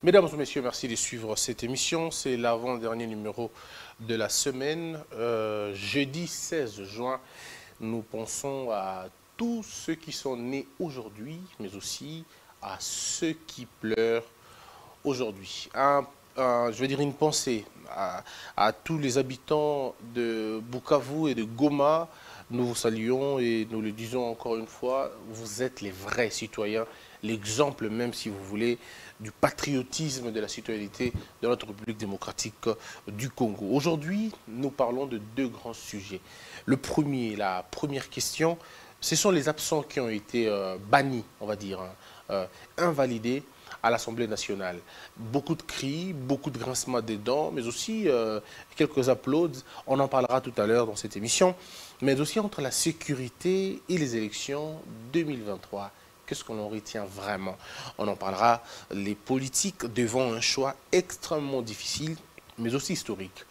Mesdames et messieurs, merci de suivre cette émission. C'est l'avant-dernier numéro de la semaine. Jeudi 16 juin, nous pensons à tous ceux qui sont nés aujourd'hui, mais aussi à ceux qui pleurent aujourd'hui. Je veux dire une pensée à tous les habitants de Bukavu et de Goma. Nous vous saluons et nous le disons encore une fois, vous êtes les vrais citoyens, l'exemple même, si vous voulez, du patriotisme, de la citoyenneté de notre République démocratique du Congo. Aujourd'hui, nous parlons de deux grands sujets. Le premier, la première question, ce sont les absents qui ont été bannis, on va dire, invalidés à l'Assemblée nationale. Beaucoup de cris, beaucoup de grincements des dents, mais aussi quelques applaudissements. On en parlera tout à l'heure dans cette émission. Mais aussi entre la sécurité et les élections 2023. Qu'est-ce qu'on en retient vraiment? On en parlera, les politiques devant un choix extrêmement difficile, mais aussi historique.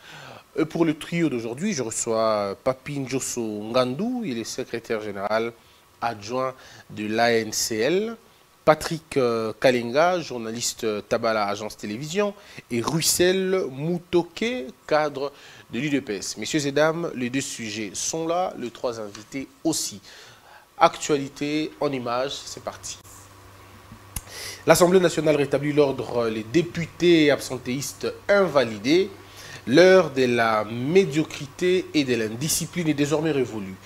Pour le trio d'aujourd'hui, je reçois Papi Njosso Ngandou, il est secrétaire général adjoint de l'ANCL, Patrick Kalenga, journaliste Tabala Agence Télévision, et Russell Mutoke, cadre de l'UDPS. Messieurs et dames, les deux sujets sont là, les trois invités aussi. Actualité en images, c'est parti. L'Assemblée nationale rétablit l'ordre, les députés absentéistes invalidés. L'heure de la médiocrité et de l'indiscipline est désormais révolue.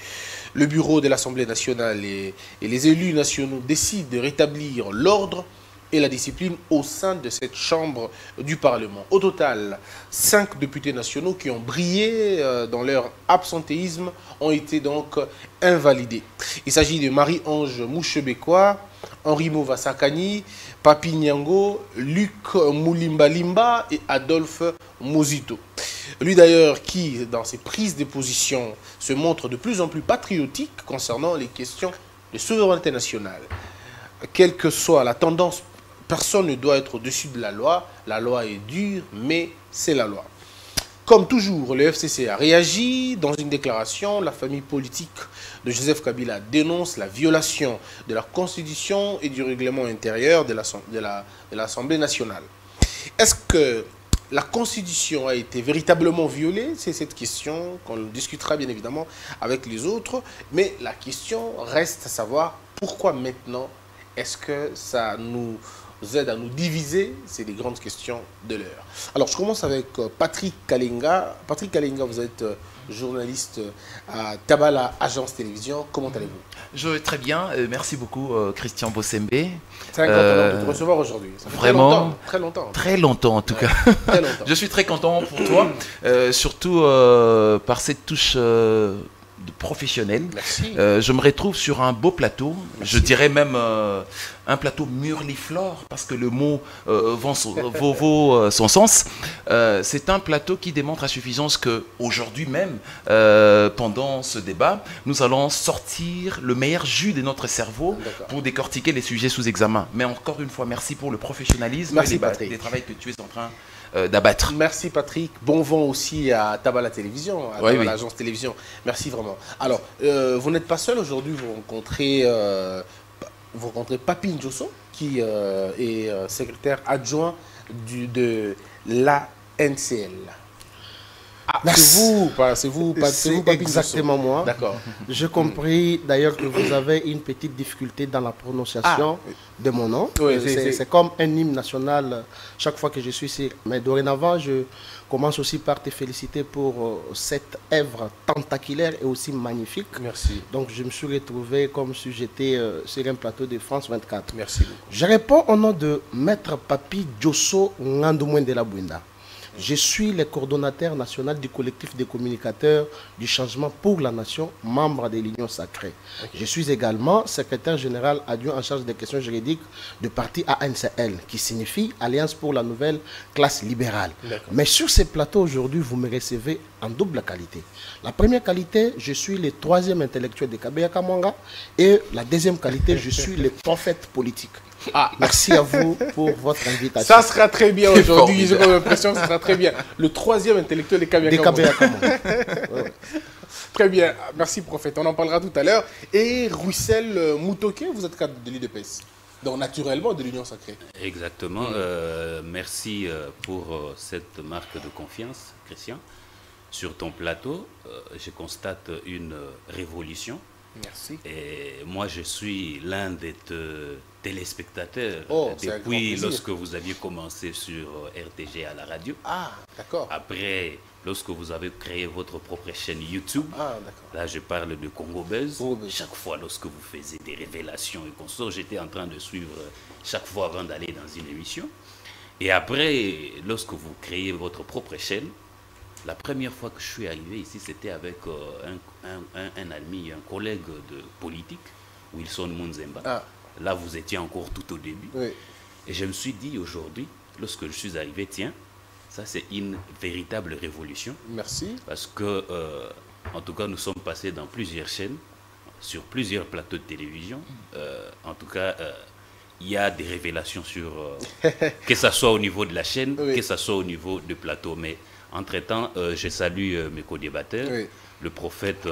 Le bureau de l'Assemblée nationale et les élus nationaux décident de rétablir l'ordre et la discipline au sein de cette chambre du Parlement. Au total, 5 députés nationaux qui ont brillé dans leur absentéisme ont été donc invalidés. Il s'agit de Marie-Ange Mouchebekwa, Henri Movasakani, Papi Nyango, Luc Moulimbalimba et Adolphe Mozito. Lui d'ailleurs qui, dans ses prises de position, se montre de plus en plus patriotique concernant les questions de souveraineté nationale. Quelle que soit la tendance, personne ne doit être au-dessus de la loi. La loi est dure, mais c'est la loi. Comme toujours, le FCC a réagi. Dans une déclaration, la famille politique de Joseph Kabila dénonce la violation de la Constitution et du règlement intérieur de l'Assemblée nationale. Est-ce que la Constitution a été véritablement violée? C'est cette question qu'on discutera bien évidemment avec les autres. Mais la question reste à savoir pourquoi maintenant est-ce que ça nous aide à nous diviser? C'est les grandes questions de l'heure. Alors, je commence avec Patrick Kalenga. Patrick Kalenga, vous êtes journaliste à Tabala Agence Télévision. Comment allez-vous? Je vais très bien. Merci beaucoup, Christian Bossembe. C'est un grand honneur de te recevoir aujourd'hui. Ça fait vraiment très longtemps. Très longtemps, en tout cas. Très longtemps. Je suis très content pour toi, surtout par cette touche professionnel. Merci. Je me retrouve sur un beau plateau. Merci. Je dirais même un plateau murliflore parce que le mot vaut son sens. C'est un plateau qui démontre à suffisance que aujourd'hui même, pendant ce débat, nous allons sortir le meilleur jus de notre cerveau pour décortiquer les sujets sous examen. Mais encore une fois, merci pour le professionnalisme et les travaux que tu es en train d'abattre. Merci Patrick. Bon vent aussi à Tabala Télévision, à Tabala Agence Télévision. Merci vraiment. Alors, vous n'êtes pas seul aujourd'hui, vous rencontrez Papi Njosso, qui est secrétaire adjoint de l'ANCL. Ah, c'est vous, exactement moi. D'accord. J'ai compris d'ailleurs que vous avez une petite difficulté dans la prononciation de mon nom. Oui, c'est comme un hymne national chaque fois que je suis ici. Mais dorénavant, je commence aussi par te féliciter pour cette œuvre tentaculaire et aussi magnifique. Merci. Donc je me suis retrouvé comme si j'étais sur un plateau de France 24. Merci beaucoup. Je réponds au nom de Maître Papi Njosso Ngandou de la Bouinda. Je suis le coordonnateur national du collectif des communicateurs du changement pour la nation, membre de l'Union sacrée. Je suis également secrétaire général adjoint en charge des questions juridiques du parti ANCL, qui signifie Alliance pour la nouvelle classe libérale. Mais sur ces plateaux aujourd'hui, vous me recevez en double qualité. La première qualité, je suis le troisième intellectuel de Kabeya Kamanga, et la deuxième qualité, je suis le prophète politique. Merci à vous pour votre invitation. Ça sera très bien aujourd'hui. J'ai l'impression que ça sera très bien. Le troisième intellectuel de Kabeya Kamanga. Très bien. Merci, prophète. On en parlera tout à l'heure. Et Russell Mutoke, vous êtes cadre de l'UDPS. Donc naturellement de l'Union sacrée. Exactement. Merci pour cette marque de confiance, Christian. Sur ton plateau, je constate une révolution. Merci. Et moi, je suis l'un des téléspectateurs depuis lorsque vous aviez commencé sur RTG à la radio. Ah, d'accord. Après, lorsque vous avez créé votre propre chaîne YouTube, là je parle de Congo Buzz. Chaque fois lorsque vous faisiez des révélations et consorts, j'étais en train de suivre chaque fois avant d'aller dans une émission. Et après, lorsque vous créez votre propre chaîne, la première fois que je suis arrivé ici, c'était avec un ami, un collègue de politique, Wilson Munzemba. Ah. Là, vous étiez encore tout au début. Oui. Et je me suis dit aujourd'hui, lorsque je suis arrivé, tiens, ça c'est une véritable révolution. Merci. Parce que, en tout cas, nous sommes passés dans plusieurs chaînes, sur plusieurs plateaux de télévision. En tout cas, il y a des révélations sur, que ce soit au niveau de la chaîne, que ce soit au niveau du plateau. Mais entre-temps, je salue mes co-débatteurs, le prophète...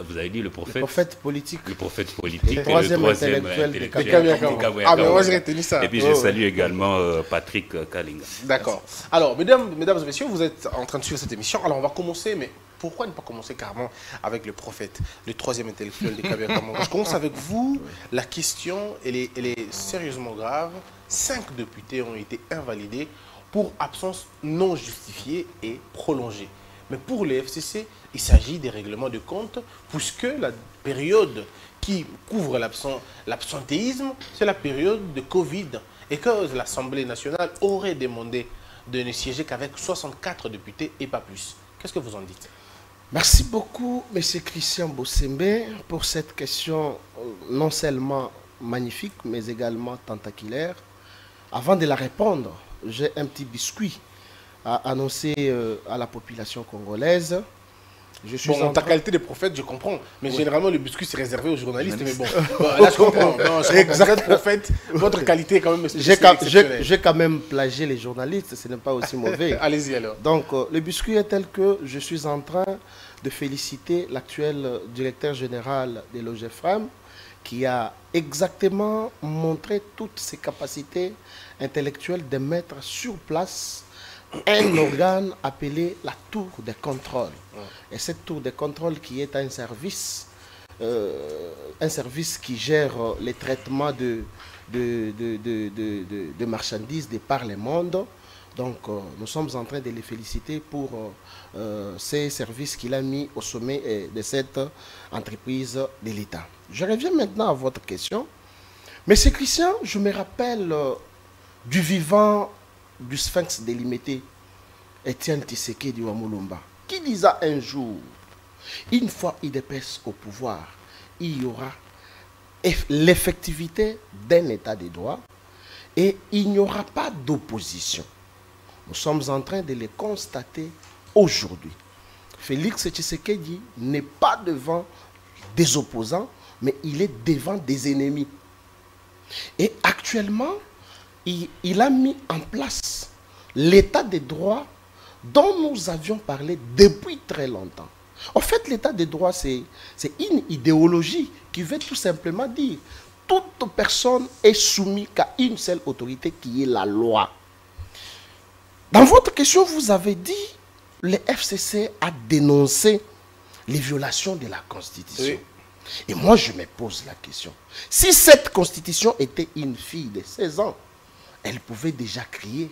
vous avez dit le prophète? Le prophète politique. Le prophète politique. Le troisième intellectuel de Kabiakawa. Ah, mais moi j'ai retenu ça. Et puis je salue également Patrick Kalinga. D'accord. Alors, mesdames et messieurs, vous êtes en train de suivre cette émission. Alors, on va commencer, mais pourquoi ne pas commencer carrément avec le prophète, le troisième intellectuel de Kabiakawa? Je commence avec vous. La question, elle est sérieusement grave. 5 députés ont été invalidés pour absence non justifiée et prolongée. Mais pour les FCC, il s'agit des règlements de compte, puisque la période qui couvre l'absentéisme, c'est la période de Covid. Et que l'Assemblée nationale aurait demandé de ne siéger qu'avec 64 députés et pas plus. Qu'est-ce que vous en dites? Merci beaucoup, M. Christian Bossembe, pour cette question non seulement magnifique, mais également tentaculaire. Avant de la répondre, j'ai un petit biscuit à annoncer à la population congolaise. Je suis en ta qualité de prophète, je comprends. Mais généralement, le biscuit, c'est réservé aux journalistes. Mais bon, là, je comprends. Non, je comprends. Vous êtes prophète, votre qualité est quand même exceptionnelle. J'ai quand même plagié les journalistes, ce n'est pas aussi mauvais. Allez-y alors. Donc, le biscuit est tel que je suis en train de féliciter l'actuel directeur général de l'OGFRAM, qui a exactement montré toutes ses capacités intellectuelles de mettre sur place un organe appelé la tour de contrôle. Et cette tour de contrôle qui est un service qui gère les traitements de marchandises de par le monde. Donc nous sommes en train de les féliciter pour ces services qu'il a mis au sommet de cette entreprise de l'État. Je reviens maintenant à votre question. Monsieur Christian, je me rappelle du vivant du sphinx délimité, Étienne Tshisekedi Wamulumba, qui disait un jour, une fois UDPS au pouvoir, il y aura l'effectivité d'un état de droit et il n'y aura pas d'opposition. Nous sommes en train de le constater aujourd'hui. Félix Tshisekedi n'est pas devant des opposants, mais il est devant des ennemis. Et actuellement, il a mis en place l'état de droit dont nous avions parlé depuis très longtemps. En fait, l'état de droit, c'est une idéologie qui veut tout simplement dire toute personne est soumise qu'à une seule autorité qui est la loi. Dans votre question, vous avez dit le FCC a dénoncé les violations de la Constitution. Oui. Et moi, je me pose la question. Si cette Constitution était une fille de 16 ans, elle pouvait déjà crier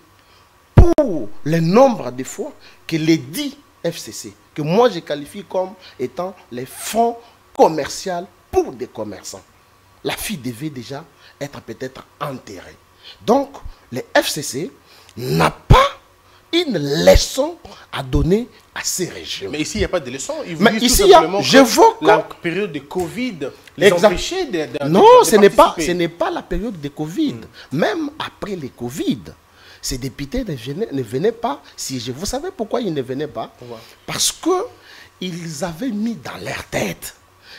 pour le nombre de fois que les 10 FCC, que moi je qualifie comme étant les fonds commerciaux pour des commerçants. La fille devait déjà être peut-être enterrée. Donc, le FCC n'a pas une leçon à donner à ces régions. Mais ici, il n'y a pas de leçon. Mais ici, j'évoque la période de Covid. Non, ce n'est pas la période de Covid. Même après le Covid, ces députés ne venaient pas siéger. Vous savez pourquoi ils ne venaient pas? Parce qu'ils avaient mis dans leur tête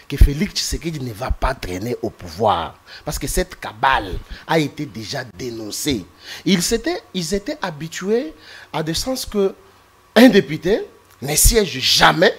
que Félix Tshisekedi ne va pas traîner au pouvoir. Parce que cette cabale a été déjà dénoncée. Ils étaient habitués à de sens que un député ne siège jamais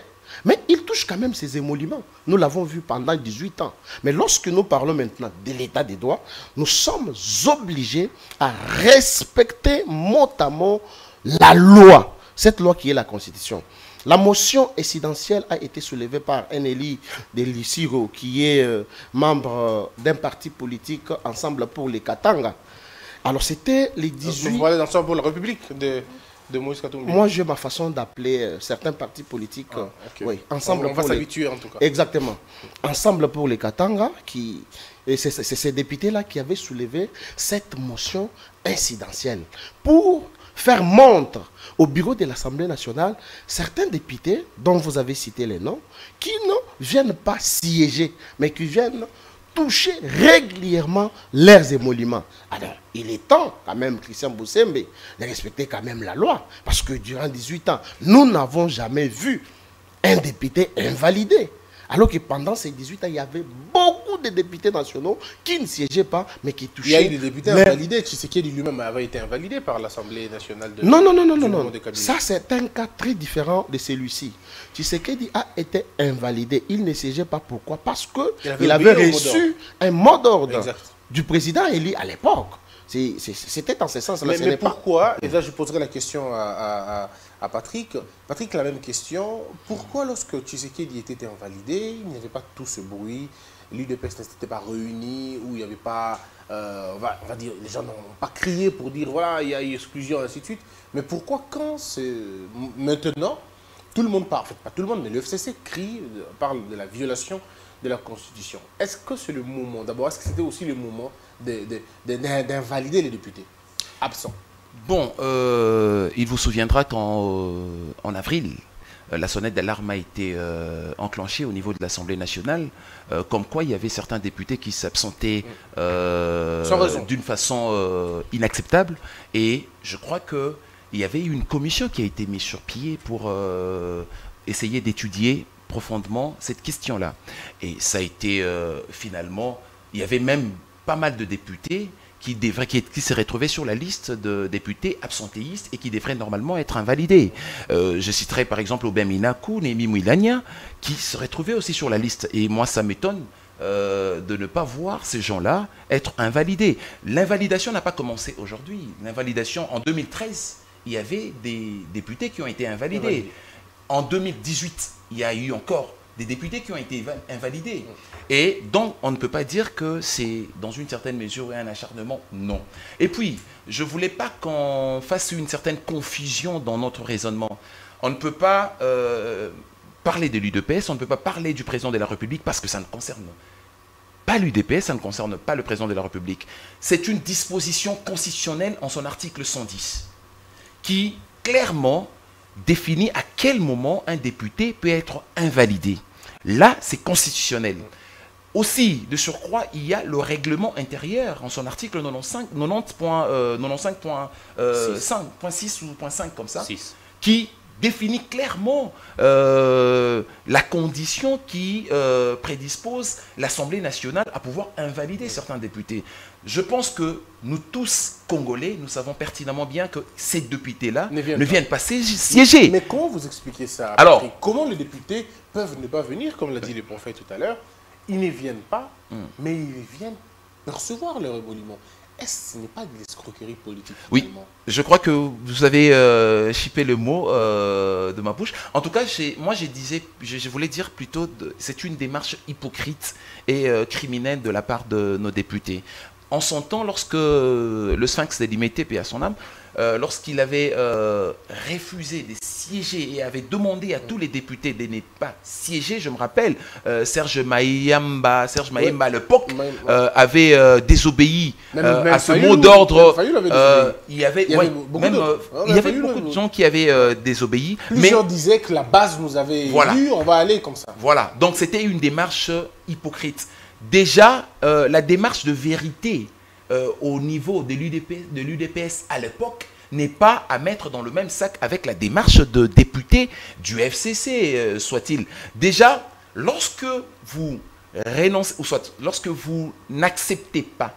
Mais il touche quand même ses émoluments. Nous l'avons vu pendant 18 ans. Mais lorsque nous parlons maintenant de l'état des droits, nous sommes obligés à respecter mot à mot la loi. Cette loi qui est la Constitution. La motion incidentielle a été soulevée par un élu de Lissiro qui est membre d'un parti politique Ensemble pour les Katanga. Alors c'était les 18... Vous parlez d'Ensemble pour la République de Moïse Katumbi. Moi j'ai ma façon d'appeler certains partis politiques. Okay. Oui, Ensemble on va s'habituer en tout cas. Exactement. Ensemble pour les Katanga, c'est ces députés-là qui avaient soulevé cette motion incidentielle pour faire montre au bureau de l'Assemblée nationale certains députés dont vous avez cité les noms qui ne viennent pas siéger, mais qui viennent toucher régulièrement leurs émoluments. Alors, il est temps quand même, Christian Boussembe, de respecter quand même la loi. Parce que durant 18 ans, nous n'avons jamais vu un député invalidé. Alors que pendant ces 18 ans, il y avait beaucoup de députés nationaux qui ne siégeaient pas, mais qui touchaient... Il y a eu des députés invalidés. Tshisekedi lui-même avait été invalidé par l'Assemblée nationale de... Non. Ça, c'est un cas très différent de celui-ci. Tshisekedi a été invalidé. Il ne siégeait pas. Pourquoi? Parce qu'il avait reçu un mot d'ordre du président élu à l'époque. C'était en ce sens-là. Mais pourquoi, et là je poserai la question à Patrick. Patrick, la même question. Pourquoi lorsque Tshisekedi était invalidé, il n'y avait pas tout ce bruit, l'UDPS n'était pas réuni, où il n'y avait pas, on va dire, les gens n'ont pas crié pour dire voilà, il y a eu exclusion, ainsi de suite. Mais pourquoi quand c'est maintenant, tout le monde parle, en fait pas tout le monde, mais le FCC crie, parle de la violation de la Constitution. Est-ce que c'est le moment, d'abord, est-ce que c'était aussi le moment d'invalider les députés absents? Bon, il vous souviendra qu'en avril, la sonnette d'alarme a été enclenchée au niveau de l'Assemblée nationale, comme quoi il y avait certains députés qui s'absentaient d'une façon inacceptable. Et je crois qu'il y avait une commission qui a été mise sur pied pour essayer d'étudier profondément cette question-là. Et ça a été finalement, il y avait même pas mal de députés qui seraient trouvés sur la liste de députés absentéistes et qui devraient normalement être invalidés. Je citerai par exemple Aubin Minakou, Némi Mouilania, qui seraient trouvés aussi sur la liste. Et moi, ça m'étonne de ne pas voir ces gens-là être invalidés. L'invalidation n'a pas commencé aujourd'hui. L'invalidation, en 2013, il y avait des députés qui ont été invalidés. En 2018, il y a eu encore des députés qui ont été invalidés. Et donc, on ne peut pas dire que c'est, dans une certaine mesure, un acharnement. Non. Et puis, je ne voulais pas qu'on fasse une certaine confusion dans notre raisonnement. On ne peut pas parler de l'UDPS, on ne peut pas parler du président de la République parce que ça ne concerne pas l'UDPS, ça ne concerne pas le président de la République. C'est une disposition constitutionnelle en son article 110 qui, clairement, définit à quel moment un député peut être invalidé. Là, c'est constitutionnel. Aussi, de surcroît, il y a le règlement intérieur en son article 90.6 ou .5 comme ça, 6. Qui définit clairement la condition qui prédispose l'Assemblée nationale à pouvoir invalider certains députés. Je pense que nous tous, Congolais, nous savons pertinemment bien que ces députés-là ne viennent pas siéger. Mais comment vous expliquez ça? Alors, comment les députés peuvent ne pas venir, comme l'a dit le prophète tout à l'heure? Ils ne viennent pas, mais ils viennent percevoir leur émolument. Est-ce que ce n'est pas de l'escroquerie politique? Oui, je crois que vous avez chippé le mot de ma bouche. En tout cas, je voulais dire plutôt, c'est une démarche hypocrite et criminelle de la part de nos députés. En son temps, lorsque le Sphinx de Limité, paix à son âme, lorsqu'il avait refusé de siéger et avait demandé à tous les députés de ne pas siéger, je me rappelle, Serge Maïamba à l'époque avait désobéi à ce mot d'ordre. Il y avait beaucoup de gens qui avaient désobéi. Plusieurs disaient que la base nous avait élu, on va aller comme ça. Voilà, donc c'était une démarche hypocrite. Déjà, la démarche de vérité au niveau de l'UDPS à l'époque n'est pas à mettre dans le même sac avec la démarche de député du FCC, soit-il. Déjà, lorsque vous renoncez, ou soit lorsque vous n'acceptez pas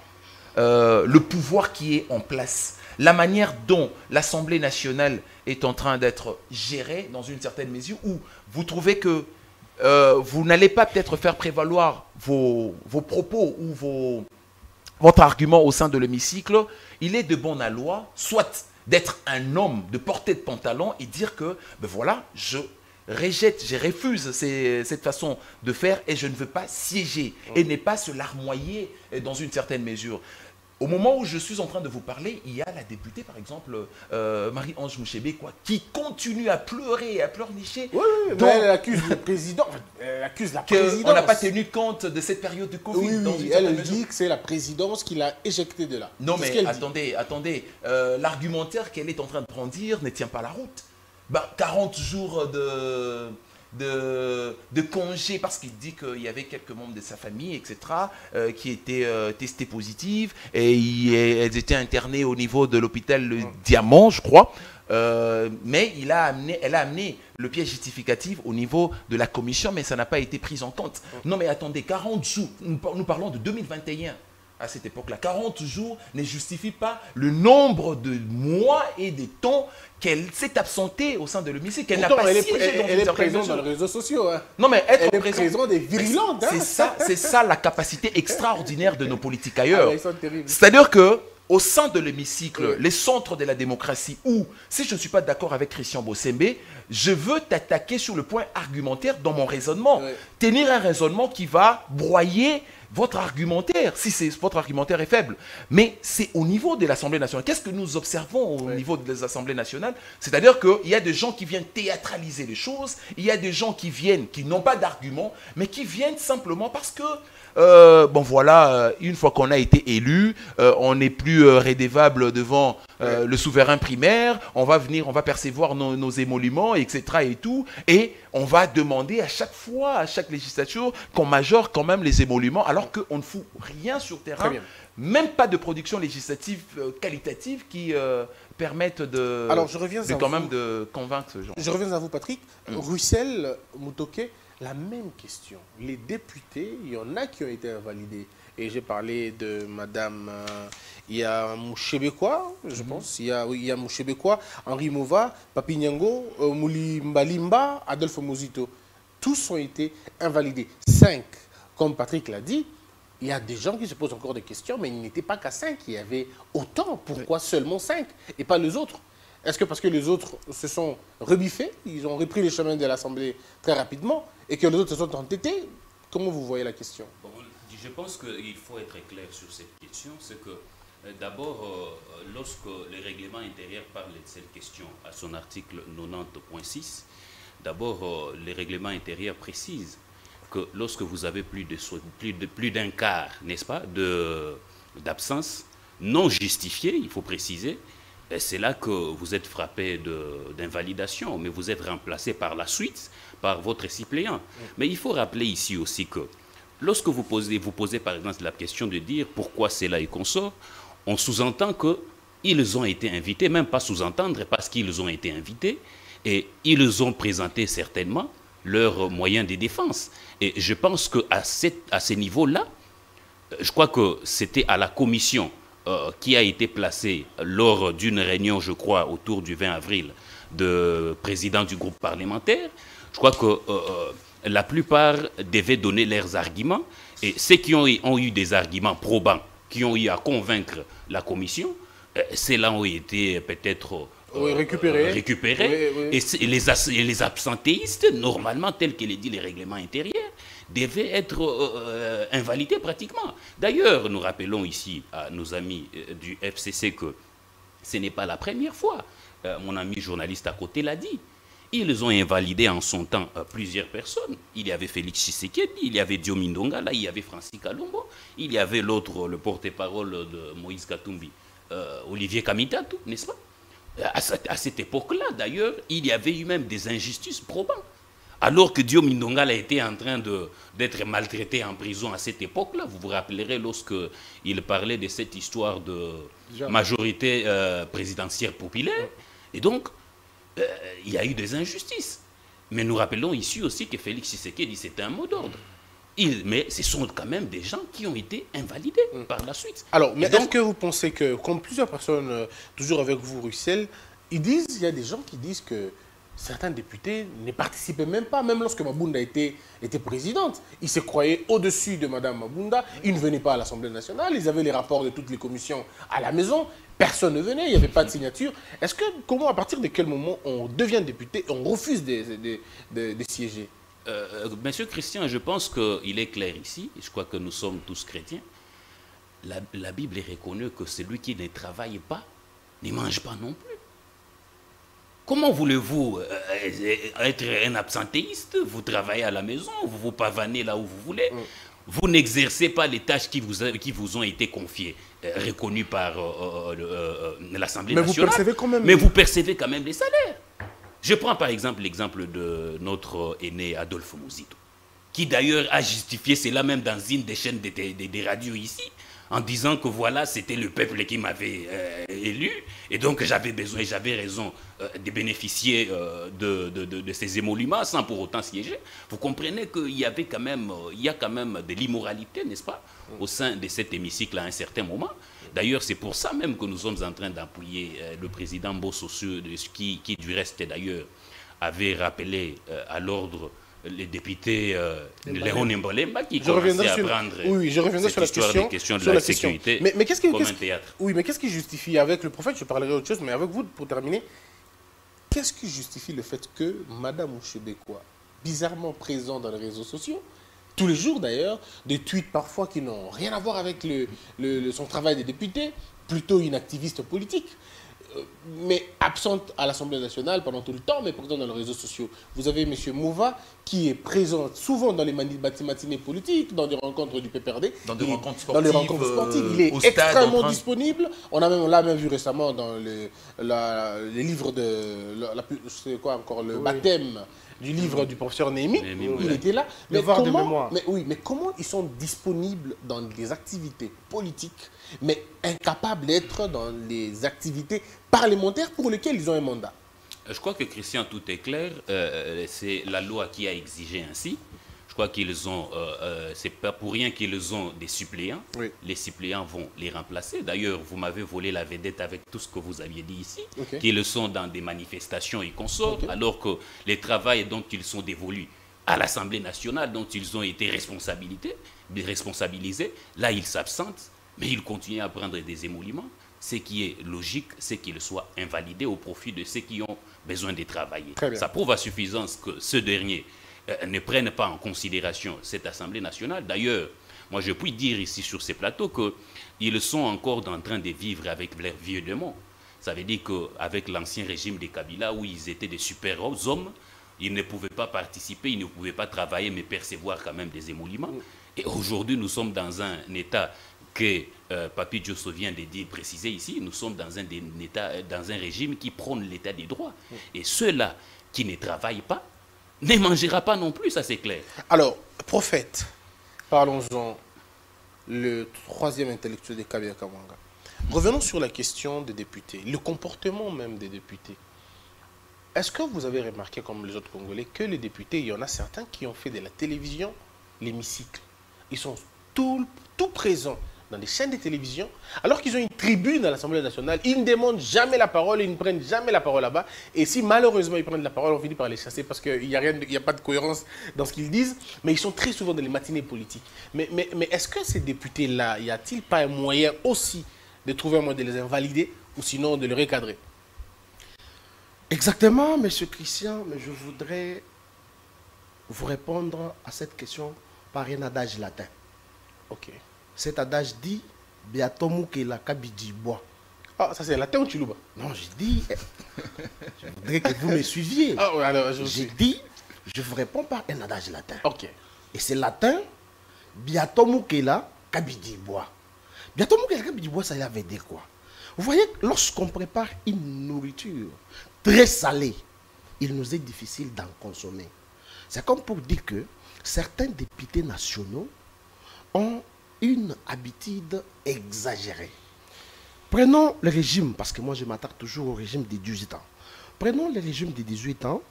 le pouvoir qui est en place, la manière dont l'Assemblée nationale est en train d'être gérée dans une certaine mesure, où vous trouvez que vous n'allez pas peut-être faire prévaloir vos propos ou votre argument au sein de l'hémicycle, il est de bon aloi, soit d'être un homme, de porter de pantalon et dire que, ben voilà, je rejette, je refuse cette façon de faire et je ne veux pas siéger et n'est pas se larmoyer dans une certaine mesure. Au moment où je suis en train de vous parler, il y a la députée, par exemple, Marie-Ange Mouchébé, qui continue à pleurer et à pleurnicher. Oui, mais elle accuse le président, elle accuse la présidence. On n'a pas tenu compte de cette période de Covid. Oui, elle dit que c'est la présidence qui l'a éjectée de là. Non, mais attendez, l'argumentaire qu'elle est en train de brandir ne tient pas la route. 40 jours de congé parce qu'il dit qu'il y avait quelques membres de sa famille, etc., qui étaient testés positifs et elles étaient internées au niveau de l'hôpital Le Diamant, je crois. Mais elle a amené le piège justificatif au niveau de la commission, mais ça n'a pas été pris en compte. Non, mais attendez, 40 jours, nous parlons de 2021. À cette époque-là, 40 jours ne justifient pas le nombre de mois et de temps qu'elle s'est absentée au sein de l'hémicycle, qu'elle n'a pas siégé dans elle est présente dans les réseaux sociaux. Hein. Non, mais elle est présente et virulente. Hein. C'est ça la capacité extraordinaire de nos politiques ailleurs. C'est-à-dire que au sein de l'hémicycle, les centres de la démocratie, où, si je ne suis pas d'accord avec Christian Bossembe, je veux t'attaquer sur le point argumentaire dans mon raisonnement. Tenir un raisonnement qui va broyer votre argumentaire, si votre argumentaire est faible. Mais c'est au niveau de l'Assemblée nationale. Qu'est-ce que nous observons au niveau des assemblées nationales? C'est-à-dire qu'il y a des gens qui viennent théâtraliser les choses, il y a des gens qui viennent, qui n'ont pas d'argument, mais qui viennent simplement parce que bon voilà, une fois qu'on a été élu, on n'est plus rédévable devant le souverain primaire, on va percevoir nos émoluments, etc. et tout, et on va demander à chaque fois, à chaque législature, qu'on majore quand même les émoluments, alors qu'on ne fout rien sur terrain, même pas de production législative qualitative qui permettent de convaincre ce genre. Je reviens à vous, Patrick. Russell Mutoke, la même question. Les députés, il y en a qui ont été invalidés. Et j'ai parlé de Madame Mouchébekwa, je pense. Il y a Mouchébekwa, Henri Mova, Papi Nyango, Mouli Mbalimba, Adolphe Mozito. Tous ont été invalidés. 5, comme Patrick l'a dit, il y a des gens qui se posent encore des questions, mais il n'était pas qu'à 5. Il y avait autant. Pourquoi seulement 5 et pas les autres? Est-ce que parce que les autres se sont rebiffés, ils ont repris les chemins de l'Assemblée très rapidement, et que les autres se sont entêtés? Comment vous voyez la question? Bon, je pense qu'il faut être clair sur cette question. C'est que d'abord, lorsque le règlement intérieur parle de cette question à son article 90.6, d'abord, le règlement intérieur précise que lorsque vous avez plus d'un quart, n'est-ce pas, d'absence non justifiée, il faut préciser, c'est là que vous êtes frappé d'invalidation, mais vous êtes remplacé par la suite par votre suppléant. Mais il faut rappeler ici aussi que lorsque vous posez par exemple la question de dire pourquoi c'est là et consort, on sous-entend qu'ils ont été invités, même pas sous-entendre parce qu'ils ont été invités, et ils ont présenté certainement leurs moyens de défense. Et je pense qu'à ce niveau-là, je crois que c'était à la commission qui a été placée lors d'une réunion, je crois, autour du 20 avril, de président du groupe parlementaire. Je crois que la plupart devaient donner leurs arguments. Et ceux qui ont eu des arguments probants, qui ont eu à convaincre la commission, ceux-là ont été peut-être récupérés. Oui. Et les absentéistes, normalement, tels que les dit les règlements intérieurs, devaient être invalidés pratiquement. D'ailleurs, nous rappelons ici à nos amis du FCC que ce n'est pas la première fois. Mon ami journaliste à côté l'a dit. Ils ont invalidé en son temps plusieurs personnes. Il y avait Félix Tshisekedi, il y avait Diomi Ndonga, là il y avait Francis Kalombo, il y avait l'autre, le porte-parole de Moïse Katumbi, Olivier Kamitatou, n'est-ce pas? À cette époque-là, d'ailleurs, il y avait eu même des injustices probantes. Alors que Diomi Ndonga a été en train d'être maltraité en prison à cette époque-là, vous vous rappellerez lorsqu'il parlait de cette histoire de majorité présidentielle populaire. Et donc, il y a eu des injustices. Mais nous rappelons ici aussi que Félix Tshisekedi, c'était un mot d'ordre. Mais ce sont quand même des gens qui ont été invalidés par la suite. Alors, mais est-ce que vous pensez que, comme plusieurs personnes, toujours avec vous, Russell, il y a des gens qui disent que certains députés ne participaient même pas, même lorsque Mabunda était présidente. Ils se croyaient au-dessus de Mme Mabunda, ils ne venaient pas à l'Assemblée nationale, ils avaient les rapports de toutes les commissions à la maison, personne ne venait, il n'y avait pas de signature. Est-ce que, comment, à partir de quel moment on devient député et on refuse de siéger? Monsieur Christian, je pense qu'il est clair ici, et je crois que nous sommes tous chrétiens. La Bible est reconnue que celui qui ne travaille pas ne mange pas non plus. Comment voulez-vous être un absentéiste? Vous travaillez à la maison, vous vous pavanez là où vous voulez. Vous n'exercez pas les tâches qui vous ont été confiées, reconnues par l'Assemblée nationale. Vous percevez quand même... Mais vous percevez quand même les salaires. Je prends par exemple l'exemple de notre aîné Adolphe Mouzito, qui d'ailleurs a justifié cela même dans une des chaînes des radios ici, en disant que voilà, c'était le peuple qui m'avait élu, et donc j'avais raison de bénéficier de ces émoluments sans pour autant siéger. Vous comprenez qu'il y a quand même de l'immoralité, n'est-ce pas, au sein de cet hémicycle à un certain moment. D'ailleurs, c'est pour ça même que nous sommes en train d'appuyer le président Mbosso, qui du reste d'ailleurs avait rappelé à l'ordre les députés Léon Mbolemba qui commençaient à prendre cette question de la sécurité comme un théâtre. Oui, mais qu'est-ce qui justifie, avec le prophète, je parlerai autre chose, mais avec vous, pour terminer, qu'est-ce qui justifie le fait que Mme Ouchebekwa, bizarrement présent dans les réseaux sociaux, tous les jours d'ailleurs, des tweets parfois qui n'ont rien à voir avec son travail de député, plutôt une activiste politique, mais absente à l'Assemblée nationale pendant tout le temps, mais présent dans les réseaux sociaux. Vous avez M. Mouva qui est présent souvent dans les matinées politiques, dans des rencontres du PPRD, dans des rencontres sportives. Il est extrêmement disponible. On l'a même vu récemment dans les livres de... c'est quoi encore? Le baptême du livre du professeur Néhémie. Il était là. Mais comment ils sont disponibles dans des activités politiques, mais incapables d'être dans les activités parlementaires pour lesquelles ils ont un mandat? Je crois que, Christian, tout est clair. C'est la loi qui a exigé ainsi. Je crois qu'ils ont, c'est pas pour rien qu'ils ont des suppléants. Oui. Les suppléants vont les remplacer. D'ailleurs, vous m'avez volé la vedette avec tout ce que vous aviez dit ici, qu'ils sont dans des manifestations et consorts, alors que les travails dont ils sont dévolus à l'Assemblée nationale, dont ils ont été responsabilisés, là, ils s'absentent, mais ils continuent à prendre des émoluments. Ce qui est logique, c'est qu'ils soient invalidés au profit de ceux qui ont besoin de travailler. Ça prouve à suffisance que ceux derniers ne prennent pas en considération cette Assemblée nationale. D'ailleurs, moi je puis dire ici sur ces plateaux qu'ils sont encore en train de vivre avec leurs vieux démons. Ça veut dire qu'avec l'ancien régime de Kabila, où ils étaient des super hommes, ils ne pouvaient pas participer, ils ne pouvaient pas travailler, mais percevoir quand même des émoluments. Et aujourd'hui, nous sommes dans un état que Papi Diosso vient de préciser ici. Nous sommes dans un régime qui prône l'état des droits. Et ceux-là qui ne travaillent pas ne mangera pas non plus, ça c'est clair. Alors, prophète, parlons-en, le troisième intellectuel de Kabila Kamwanga. Revenons sur la question des députés, le comportement même des députés. Est-ce que vous avez remarqué, comme les autres Congolais, que les députés, il y en a certains qui ont fait de la télévision l'hémicycle? Ils sont tout présents dans des chaînes de télévision, alors qu'ils ont une tribune à l'Assemblée nationale. Ils ne demandent jamais la parole, ils ne prennent jamais la parole là-bas. Et si malheureusement ils prennent la parole, on finit par les chasser parce qu'il n'y a pas de cohérence dans ce qu'ils disent. Mais ils sont très souvent dans les matinées politiques. Mais est-ce que ces députés-là, y a-t-il pas un moyen aussi de trouver un moyen de les invalider ou sinon de les recadrer? Exactement, M. Christian, mais je voudrais vous répondre à cette question par un adage latin. Ok. Cet adage dit Biatomu ke la kabidi bois. Ah, ça c'est latin ou Chiluba? Non, je dis. Je voudrais que vous me suiviez. Ah, ouais, alors, j'ai dit, je vous réponds par un adage latin. Ok. Et c'est latin Biatomu ke la kabidi bois. Biatomu ke la kabidi bois, ça veut dire quoi? Vous voyez, lorsqu'on prépare une nourriture très salée, il nous est difficile d'en consommer. C'est comme pour dire que certains députés nationaux ont une habitude exagérée. Prenons le régime, parce que moi je m'attaque toujours au régime des 18 ans. Prenons le régime des 18 ans,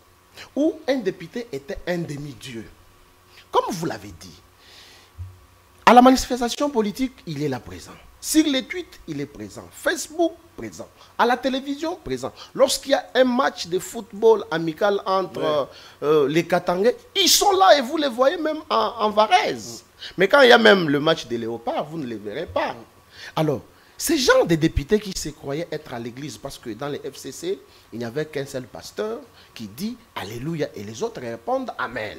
où un député était un demi-dieu. Comme vous l'avez dit, À la manifestation politique, il est là présent. Sur les tweets, il est présent. Facebook, présent. À la télévision, présent. Lorsqu'il y a un match de football amical entre les Katangais, ils sont là et vous les voyez même en Varèse. Mais quand il y a même le match des léopards, vous ne les verrez pas. Alors, ces gens de députés qui se croyaient être à l'église, parce que dans les FCC, il n'y avait qu'un seul pasteur qui dit Alléluia et les autres répondent Amen.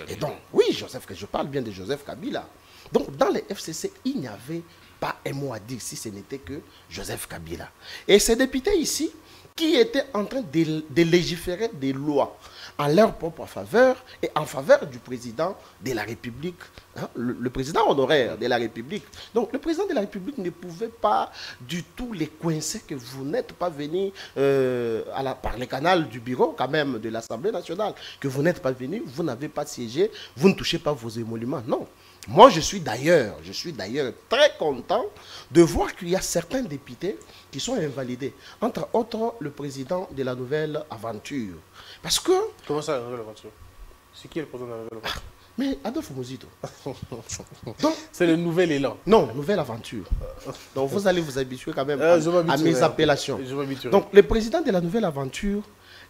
Et donc, oui, je parle bien de Joseph Kabila. Donc, dans les FCC, il n'y avait pas un mot à dire si ce n'était que Joseph Kabila. Et ces députés ici, qui étaient en train de légiférer des lois en leur propre faveur et en faveur du président de la République, hein, le président honoraire de la République. Donc le président de la République ne pouvait pas du tout les coincer que vous n'êtes pas venu par le canal du bureau quand même de l'Assemblée nationale, que vous n'êtes pas venu, vous n'avez pas siégé, vous ne touchez pas vos émoluments. Non. Moi, je suis d'ailleurs très content de voir qu'il y a certains députés qui sont invalidés. Entre autres, le président de la Nouvelle Aventure. Parce que... Comment ça, la Nouvelle Aventure? C'est qui le président de la Nouvelle Aventure? Mais Adolphe Muzito. C'est le nouvel élan. Non, Nouvelle Aventure. Donc vous allez vous habituer quand même à mes appellations. Donc le président de la Nouvelle Aventure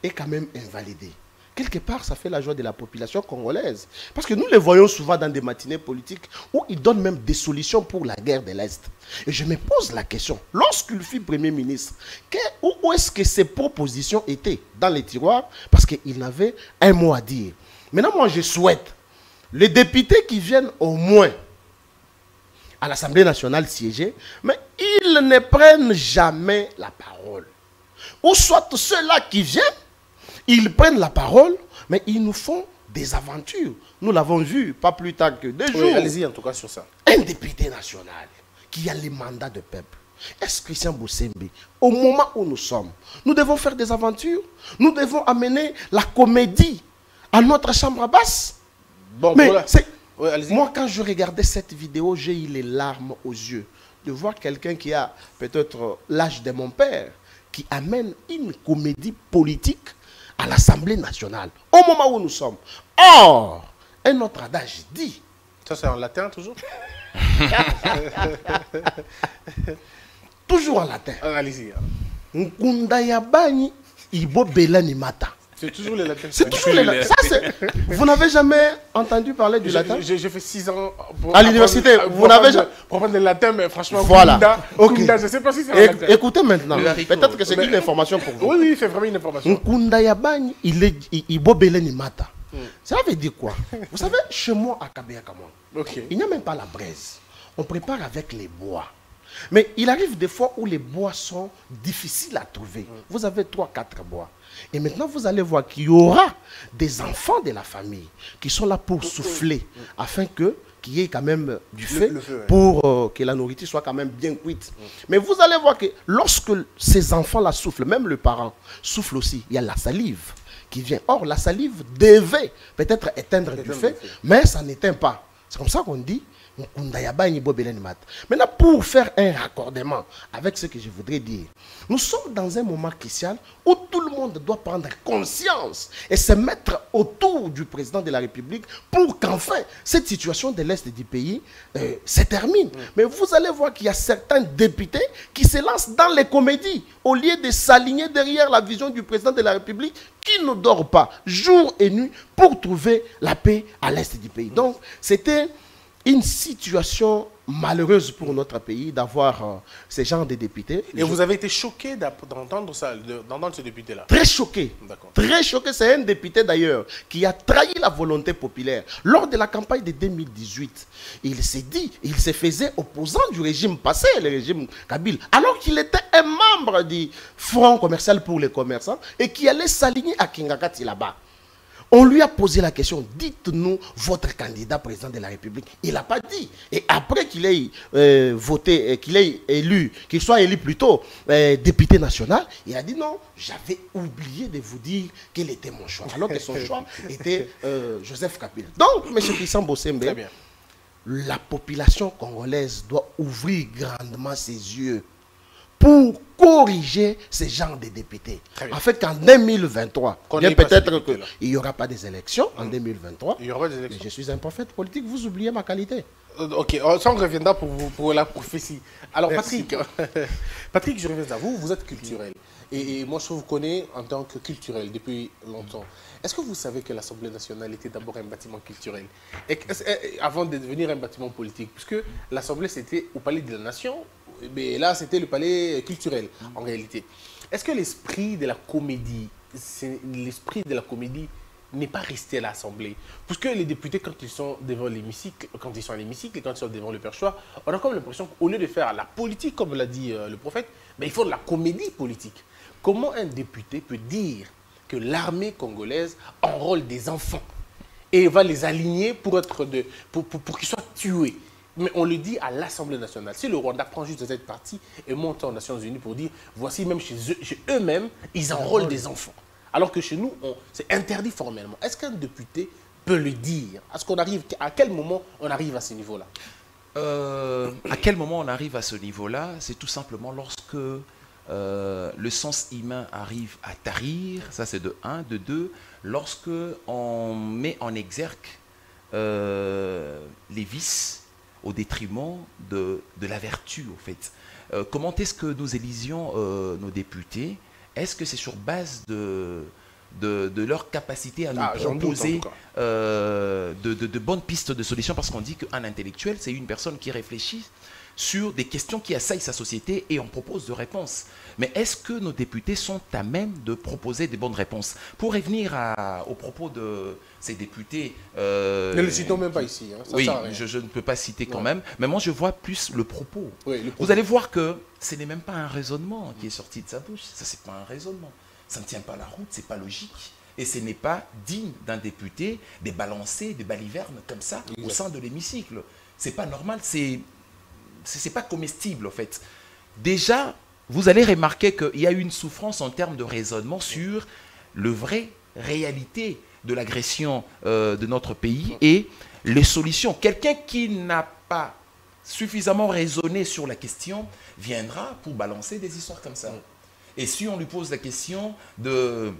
est quand même invalidé. Quelque part, ça fait la joie de la population congolaise. Parce que nous les voyons souvent dans des matinées politiques où ils donnent même des solutions pour la guerre de l'Est. Et je me pose la question, lorsqu'il fut Premier ministre, où est-ce que ces propositions étaient? Dans les tiroirs? Parce qu'il n'avait un mot à dire. Maintenant, moi, je souhaite les députés qui viennent au moins à l'Assemblée nationale siéger, mais ils ne prennent jamais la parole. Ou soit ceux-là qui viennent, ils prennent la parole, mais ils nous font des aventures. Nous l'avons vu, pas plus tard que 2 jours. Allez-y en tout cas sur ça. Un député national qui a les mandats de peuple. Est-ce Christian Boussembe, au moment où nous sommes, nous devons faire des aventures? Nous devons amener la comédie à notre chambre basse? Bon, mais voilà. Moi, quand je regardais cette vidéo, j'ai eu les larmes aux yeux de voir quelqu'un qui a peut-être l'âge de mon père, qui amène une comédie politique à l'Assemblée nationale, au moment où nous sommes. Or, un autre adage dit... Ça, c'est en latin, toujours? Toujours en latin. Allez-y. Nkunda yabani ibo belani mata. C'est toujours les latins. C'est toujours les latins. Vous n'avez jamais entendu parler du latin? J'ai fait 6 ans à l'université. Vous n'avez jamais... Pour apprendre le latin, mais franchement, voilà. Kunda, je ne sais pas si c'est en latin. Écoutez maintenant. Peut-être que c'est une information pour vous. Oui, c'est vraiment une information. Nkunda yabani ibo belani mata. Ça veut dire quoi? Vous savez, chez moi à Kabea-Kamon, il n'y a même pas la braise. On prépare avec les bois. Mais il arrive des fois où les bois sont difficiles à trouver. Vous avez 3-4 bois. Et maintenant, vous allez voir qu'il y aura des enfants de la famille qui sont là pour souffler, afin qu'il y ait quand même du feu, pour que la nourriture soit quand même bien cuite. Mais vous allez voir que lorsque ces enfants-là soufflent, même le parent souffle aussi, il y a la salive qui vient. Or, la salive devait peut-être éteindre du feu, mais ça n'éteint pas. C'est comme ça qu'on dit. Maintenant, pour faire un raccordement avec ce que je voudrais dire, nous sommes dans un moment crucial où tout le monde doit prendre conscience et se mettre autour du président de la République pour qu'enfin cette situation de l'Est du pays se termine. Mais vous allez voir qu'il y a certains députés qui se lancent dans les comédies au lieu de s'aligner derrière la vision du président de la République qui ne dort pas jour et nuit pour trouver la paix à l'Est du pays. Donc, c'était une situation malheureuse pour notre pays d'avoir ces genres de députés. Et vous avez été choqué d'entendre ça, d'entendre ce député-là? Très choqué. Très choqué. C'est un député d'ailleurs qui a trahi la volonté populaire. Lors de la campagne de 2018, il s'est dit, il se faisait opposant du régime passé, le régime Kabila, alors qu'il était un membre du Front commercial pour les commerçants et qui allait s'aligner à Kingakati là-bas. On lui a posé la question, dites-nous votre candidat président de la République. Il n'a pas dit. Et après qu'il ait voté, qu'il ait élu, qu'il soit élu plutôt député national, il a dit non, j'avais oublié de vous dire quel était mon choix. Alors que son choix était Joseph Kabila. Donc, M. Christian Boussembe, la population congolaise doit ouvrir grandement ses yeux pour corriger ce genre de députés. En fait, qu'en 2023, bien peut-être qu'il n'y aura pas des élections en 2023. Il y aura des élections. Mais je suis un prophète politique, vous oubliez ma qualité. Ok, ça on reviendra pour la prophétie. Alors Patrick, Patrick, je reviens à vous, vous êtes culturel. Et moi je vous connais en tant que culturel depuis longtemps. Est-ce que vous savez que l'Assemblée nationale était d'abord un bâtiment culturel avant de devenir un bâtiment politique? Puisque l'Assemblée c'était au Palais de la Nation, mais là c'était le palais culturel en réalité. Est-ce que l'esprit de la comédie, n'est pas resté à l'Assemblée? Parce que les députés, quand ils sont devant l'hémicycle, quand ils sont à l'hémicycle et quand ils sont devant le perchoir, on a comme l'impression qu'au lieu de faire la politique, comme l'a dit le prophète, mais ils font de la comédie politique. Comment un député peut dire que l'armée congolaise enrôle des enfants et va les aligner pour qu'ils soient tués? Mais on le dit à l'Assemblée nationale. Si le Rwanda prend juste cette partie et monte aux Nations Unies pour dire, voici même chez eux-mêmes, ils enrôlent des enfants. Alors que chez nous, c'est interdit formellement. Est-ce qu'un député peut le dire? À quel moment on arrive à ce niveau-là? À quel moment on arrive à ce niveau-là? C'est tout simplement lorsque le sens humain arrive à tarir, ça c'est de 1, de 2, lorsque on met en exergue les vices au détriment de la vertu, en fait. Comment est-ce que nous élisions nos députés? Est-ce que c'est sur base de leur capacité à nous proposer de bonnes pistes de solutions? Parce qu'on dit qu'un intellectuel, c'est une personne qui réfléchit sur des questions qui assaillent sa société et on propose de réponses. Mais est-ce que nos députés sont à même de proposer des bonnes réponses? Pour revenir au propos de ces députés... ne le citons même pas ici. Hein, oui, je ne peux pas citer quand même. Mais moi, je vois plus le propos. Oui, le propos. Vous allez voir que ce n'est même pas un raisonnement qui est sorti de sa bouche. Ça, c'est pas un raisonnement. Ça ne tient pas la route, c'est pas logique. Et ce n'est pas digne d'un député de balancer des balivernes comme ça au sein de l'hémicycle. C'est pas normal, c'est pas comestible en fait. Déjà, vous allez remarquer qu'il y a une souffrance en termes de raisonnement sur le vrai réalité de l'agression de notre pays et les solutions. Quelqu'un qui n'a pas suffisamment raisonné sur la question viendra pour balancer des histoires comme ça. Et si on lui pose la question de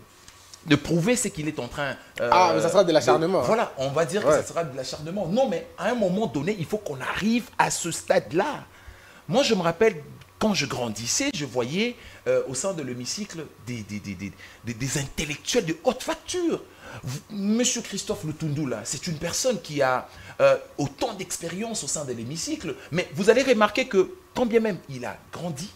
prouver ce qu'il est en train... mais ça sera de l'acharnement. Voilà, on va dire que ça sera de l'acharnement. Non, mais à un moment donné, il faut qu'on arrive à ce stade-là. Moi, je me rappelle, quand je grandissais, je voyais au sein de l'hémicycle des intellectuels de haute facture. Monsieur Christophe Lutundu, là, c'est une personne qui a autant d'expérience au sein de l'hémicycle, mais vous allez remarquer que, quand bien même il a grandi,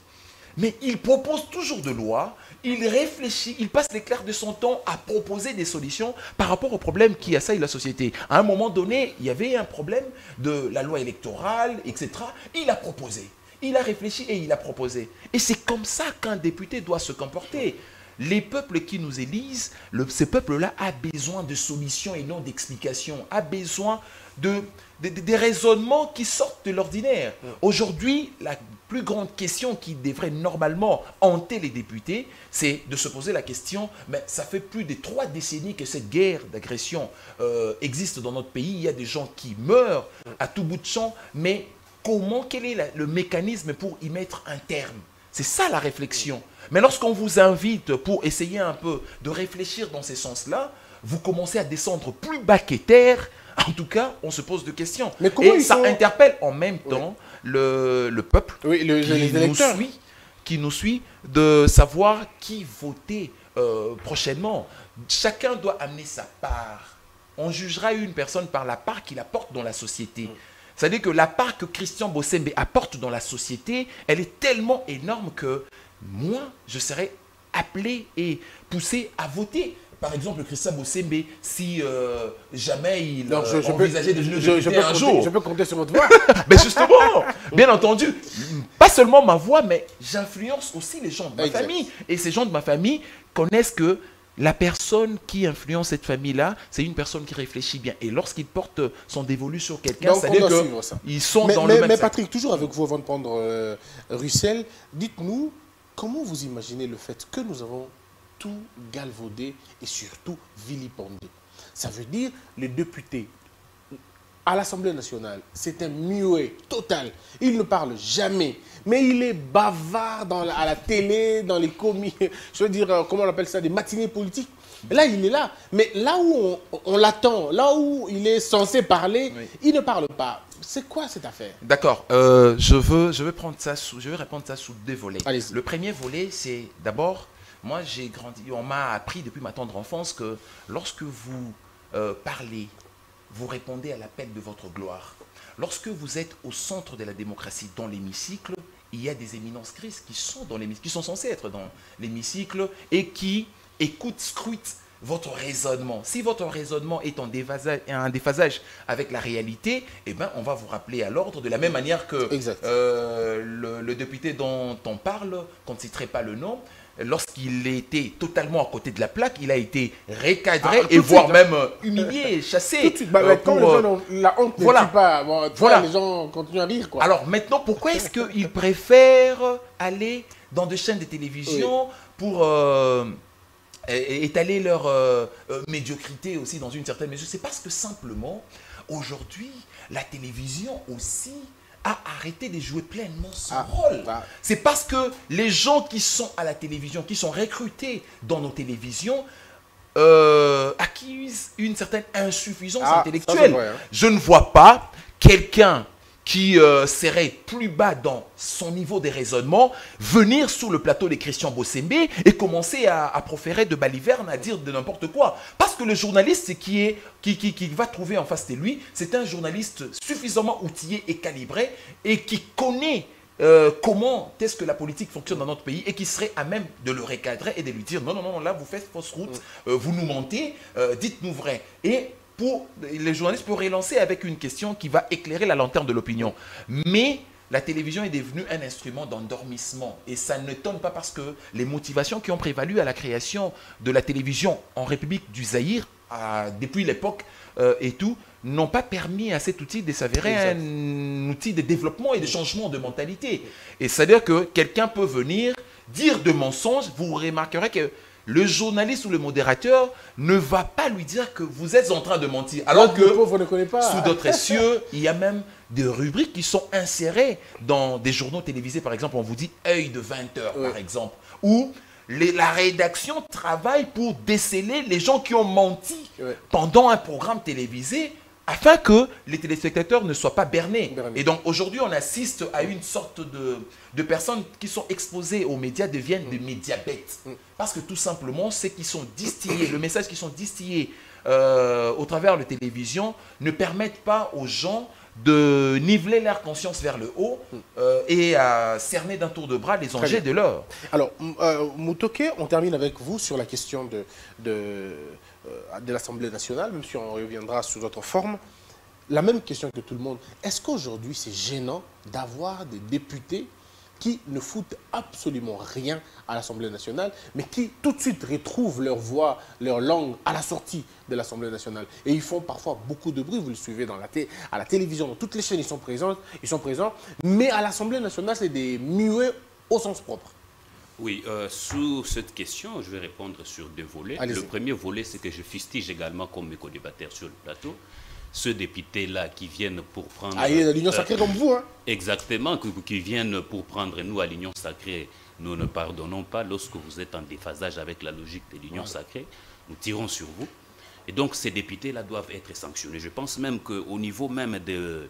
mais il propose toujours de lois, il réfléchit, il passe les quarts de son temps à proposer des solutions par rapport aux problèmes qui assaillent la société. À un moment donné, il y avait un problème de la loi électorale, etc. Il a proposé, il a réfléchi et il a proposé. Et c'est comme ça qu'un député doit se comporter. Les peuples qui nous élisent, ce peuple-là a besoin de solutions et non d'explications, a besoin des raisonnements qui sortent de l'ordinaire. Aujourd'hui, la plus grande question qui devrait normalement hanter les députés, c'est de se poser la question, mais ça fait plus de 3 décennies que cette guerre d'agression existe dans notre pays. Il y a des gens qui meurent à tout bout de champ, mais quel est le mécanisme pour y mettre un terme? C'est ça la réflexion. Mais lorsqu'on vous invite pour essayer un peu de réfléchir dans ces sens-là, vous commencez à descendre plus bas que terre. En tout cas, on se pose des questions. Mais et ça interpelle en même temps le peuple qui nous suit de savoir qui voter prochainement. Chacun doit amener sa part. On jugera une personne par la part qu'il apporte dans la société. C'est-à-dire que la part que Christian Bossembe apporte dans la société, elle est tellement énorme que moi, je serais appelé et poussé à voter. Par exemple, Christian Bossembe, si jamais il envisageait de voter un jour. Je peux compter sur votre voix. Mais justement, bien entendu, pas seulement ma voix, mais j'influence aussi les gens de ma famille. Et ces gens de ma famille connaissent que la personne qui influence cette famille-là, c'est une personne qui réfléchit bien. Et lorsqu'il porte son dévolu sur quelqu'un, c'est-à-dire qu'ils sont dans le même Mais Patrick, toujours avec vous avant de prendre Russell, dites-nous, comment vous imaginez le fait que nous avons tout galvaudé et surtout vilipendé? Ça veut dire les députés à l'Assemblée nationale, c'est un muet total. Il ne parle jamais. Mais il est bavard à la télé, dans les je veux dire, comment on appelle ça, des matinées politiques. Là, il est là. Mais là où on l'attend, là où il est censé parler, il ne parle pas. C'est quoi cette affaire? D'accord. Je vais répondre ça sous deux volets. Le premier volet, c'est d'abord, moi j'ai grandi, on m'a appris depuis ma tendre enfance que lorsque vous parlez, vous répondez à l'appel de votre gloire. Lorsque vous êtes au centre de la démocratie dans l'hémicycle, il y a des éminences grises qui sont censées être dans l'hémicycle et qui écoutent, scrutent votre raisonnement. Si votre raisonnement est en déphasage avec la réalité, eh ben, on va vous rappeler à l'ordre de la même manière que le député dont on parle, qu'on ne citerait pas le nom, lorsqu'il était totalement à côté de la plaque, il a été recadré et voire même humilié, chassé. Tout de suite, quand les gens ont la honte ne tue pas, les gens continuent à rire. Quoi. Alors maintenant, pourquoi est-ce qu'ils préfèrent aller dans des chaînes de télévision pour étaler leur médiocrité aussi dans une certaine mesure? C'est parce que simplement, aujourd'hui, la télévision aussi a arrêté de jouer pleinement son rôle. C'est parce que les gens qui sont à la télévision, qui sont recrutés dans nos télévisions, accusent une certaine insuffisance intellectuelle. Vrai, hein. Je ne vois pas quelqu'un qui serait plus bas dans son niveau de raisonnement, venir sur le plateau de Christian Bossembe et commencer à proférer de balivernes, à dire de n'importe quoi. Parce que le journaliste qui va trouver en face de lui, c'est un journaliste suffisamment outillé et calibré et qui connaît comment est-ce que la politique fonctionne dans notre pays et qui serait à même de le recadrer et de lui dire non, non, non, là vous faites fausse route, vous nous mentez, dites-nous vrai. Et les journalistes peuvent relancer avec une question qui va éclairer la lanterne de l'opinion. Mais la télévision est devenue un instrument d'endormissement. Et ça ne t'étonne pas parce que les motivations qui ont prévalu à la création de la télévision en République du Zaïre, depuis l'époque et tout, n'ont pas permis à cet outil de s'avérer un outil de développement et de changement de mentalité. Et c'est-à-dire que quelqu'un peut venir dire de mensonges, vous remarquerez que le journaliste ou le modérateur ne va pas lui dire que vous êtes en train de mentir. Alors que sous d'autres cieux, il y a même des rubriques qui sont insérées dans des journaux télévisés. Par exemple, on vous dit « œil de 20 heures » par exemple. Où la rédaction travaille pour déceler les gens qui ont menti pendant un programme télévisé afin que les téléspectateurs ne soient pas bernés. Et donc aujourd'hui, on assiste à une sorte de personnes qui sont exposées aux médias deviennent des médias bêtes. Parce que tout simplement, ceux qui sont distillés, le message qui sont distillés au travers de la télévision ne permettent pas aux gens de niveler leur conscience vers le haut et à cerner d'un tour de bras les enjeux de l'heure. Alors, Mutoke, on termine avec vous sur la question de l'Assemblée nationale, même si on reviendra sous d'autres formes. La même question que tout le monde. Est-ce qu'aujourd'hui, c'est gênant d'avoir des députés qui ne foutent absolument rien à l'Assemblée nationale, mais qui tout de suite retrouvent leur voix, leur langue à la sortie de l'Assemblée nationale? Et ils font parfois beaucoup de bruit, vous le suivez à la télévision, dans toutes les chaînes, ils sont présents, mais à l'Assemblée nationale, c'est des muets au sens propre. Oui, sur cette question, je vais répondre sur deux volets. Le premier volet, c'est que je fustige également comme mes co-débatteurs sur le plateau, ceux députés-là qui viennent pour prendre... Ah, il y a l'Union sacrée comme vous, hein? Exactement, qui viennent pour prendre nous à l'Union sacrée. Nous ne pardonnons pas lorsque vous êtes en déphasage avec la logique de l'Union sacrée. Nous tirons sur vous. Et donc, ces députés-là doivent être sanctionnés. Je pense même qu'au niveau même de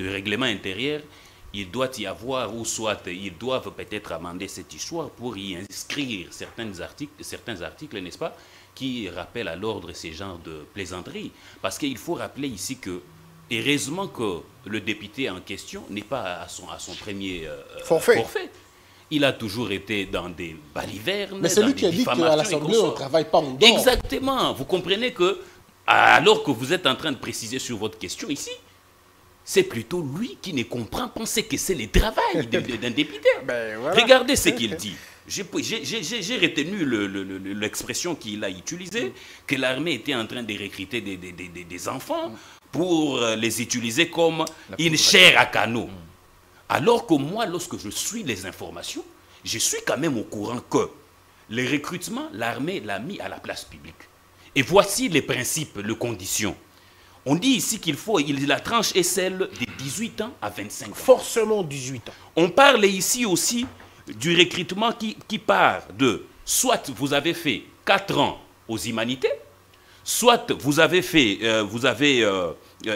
règlement intérieur, il doit y avoir, ou soit ils doivent peut-être amender cette histoire pour y inscrire certains articles, n'est-ce pas, qui rappellent à l'ordre ces genres de plaisanteries. Parce qu'il faut rappeler ici que, heureusement que le député en question n'est pas à son premier forfait. Il a toujours été dans des balivernes. Mais c'est lui qui a dit qu'à l'Assemblée, on ne travaille pas en dehors. Exactement. Vous comprenez que, alors que vous êtes en train de préciser sur votre question ici, c'est plutôt lui qui ne comprend, penser que c'est le travail d'un député. Ben, voilà. Regardez ce qu'il dit. J'ai retenu l'expression qu'il a utilisée, que l'armée était en train de recruter des enfants pour les utiliser comme une chair à canon. Alors que moi, lorsque je suis les informations, je suis quand même au courant que le recrutement, l'armée l'a mis à la place publique. Et voici les principes, les conditions. On dit ici la tranche est celle de 18 ans à 25 ans. Forcément 18 ans. On parle ici aussi du recrutement qui part de, soit vous avez fait 4 ans aux humanités, soit vous avez fait,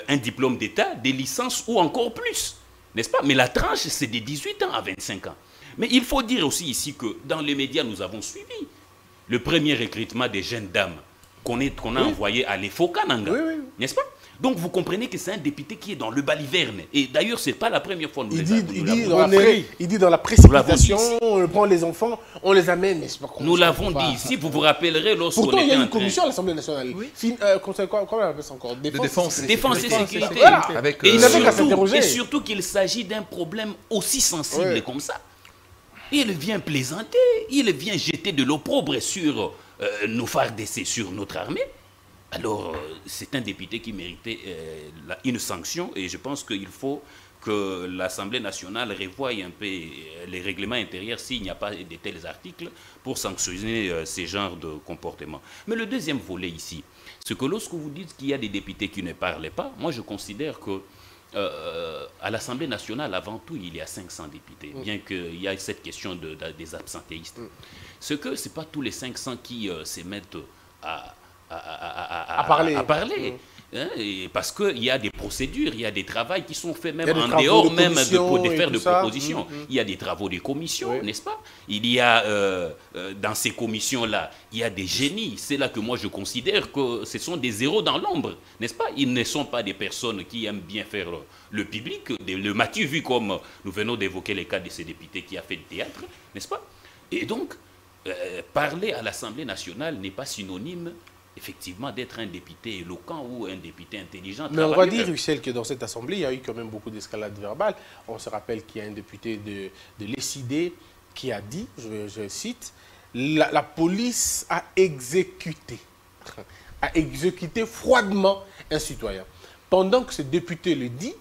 un diplôme d'État, des licences ou encore plus, n'est-ce pas? Mais la tranche, c'est de 18 ans à 25 ans. Mais il faut dire aussi ici que dans les médias, nous avons suivi le premier recrutement des jeunes dames qu'on a envoyé à l'Efokananga, n'est-ce pas? Donc vous comprenez que c'est un député qui est dans le baliverne. Et d'ailleurs, ce n'est pas la première fois que il dit dans la précipitation, on prend les enfants, on les amène. Nous l'avons dit ici, vous vous rappellerez lorsqu'on était pourtant, il y a une commission à l'Assemblée nationale. Comment on appelle ça encore? Défense et sécurité. Voilà. Et surtout qu'il s'agit d'un problème aussi sensible comme ça. Il vient plaisanter, il vient jeter de l'opprobre sur nos FARDC, sur notre armée. Alors, c'est un député qui méritait une sanction et je pense qu'il faut que l'Assemblée nationale revoie un peu les règlements intérieurs s'il n'y a pas de tels articles pour sanctionner ces genres de comportements. Mais le deuxième volet ici, c'est que lorsque vous dites qu'il y a des députés qui ne parlent pas, moi je considère que à l'Assemblée nationale, avant tout, il y a 500 députés, bien qu'il y ait cette question des absentéistes. Ce que ce n'est pas tous les 500 qui se mettent à parler. Hein, parce qu'il y a des procédures, il y a des travaux qui sont faits même en dehors même de faire de propositions. Il y a des travaux de commission, n'est-ce pas? Il y a, dans ces commissions-là, il y a des génies. C'est là que moi je considère que ce sont des héros dans l'ombre, n'est-ce pas? Ils ne sont pas des personnes qui aiment bien faire le public. Le Mathieu, vu comme nous venons d'évoquer les cas de ces députés qui a fait le théâtre, n'est-ce pas? Et donc, parler à l'Assemblée nationale n'est pas synonyme effectivement d'être un député éloquent ou un député intelligent. Mais on va dire, Russell, que dans cette assemblée, il y a eu quand même beaucoup d'escalade verbale. On se rappelle qu'il y a un député de l'ESID qui a dit, je cite, la police a exécuté froidement un citoyen. Pendant que ce député le dit,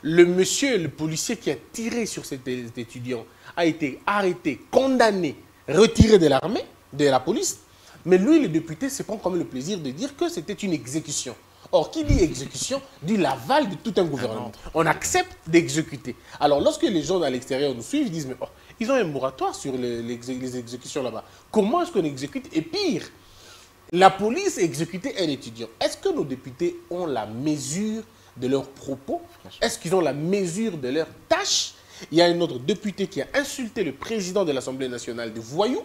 le policier qui a tiré sur cet étudiant a été arrêté, condamné, retiré de l'armée, de la police. Mais lui, le député, se prend comme le plaisir de dire que c'était une exécution. Or, qui dit exécution, dit l'aval de tout un gouvernement. On accepte d'exécuter. Alors, lorsque les gens à l'extérieur nous suivent, ils disent, mais ils ont un moratoire sur les exécutions là-bas. Comment est-ce qu'on exécute? Et pire, la police a exécuté un étudiant. Est-ce que nos députés ont la mesure de leurs propos? Est-ce qu'ils ont la mesure de leurs tâches? Il y a un autre député qui a insulté le président de l'Assemblée nationale de voyou,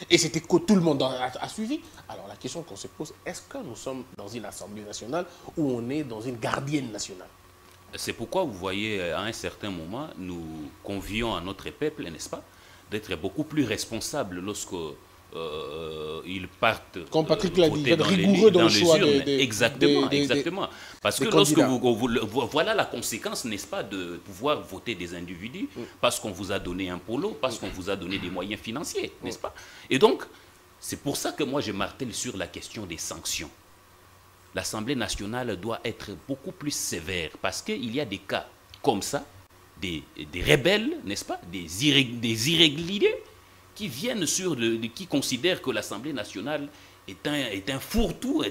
et c'était que tout le monde a suivi. Alors la question qu'on se pose, est-ce que nous sommes dans une Assemblée nationale ou on est dans une gardienne nationale? C'est pourquoi vous voyez, à un certain moment, nous convions à notre peuple, n'est-ce pas, d'être beaucoup plus responsables lorsque ils partent comme Patrick l'a dit, être rigoureux dans le choix exactement. Parce que lorsque voilà la conséquence, n'est-ce pas, de pouvoir voter des individus parce qu'on vous a donné un polo, parce qu'on vous a donné des moyens financiers, n'est-ce pas? Et donc, c'est pour ça que moi je martèle sur la question des sanctions. L'Assemblée nationale doit être beaucoup plus sévère parce qu'il y a des cas comme ça, des rebelles, n'est-ce pas, des irréguliers qui viennent qui considèrent que l'Assemblée nationale est un fourre-tout,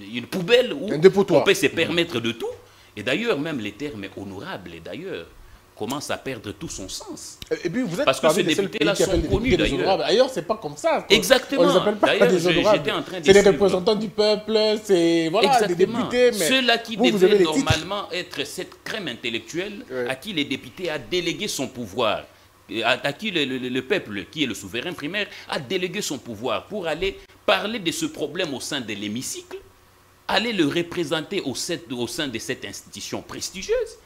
une poubelle où on peut se permettre de tout. Et d'ailleurs, même les termes honorables, d'ailleurs, commencent à perdre tout son sens. Et puis vous êtes parce que ces députés-là sont connus d'ailleurs. Ailleurs, c'est pas comme ça. Exactement. On les appelle pas des honorables. C'est des représentants du peuple, c'est des députés. Ceux-là qui devaient normalement être cette crème intellectuelle à qui les députés a délégué son pouvoir. À qui le peuple, qui est le souverain primaire, a délégué son pouvoir pour aller parler de ce problème au sein de l'hémicycle, aller le représenter au sein de cette institution prestigieuse,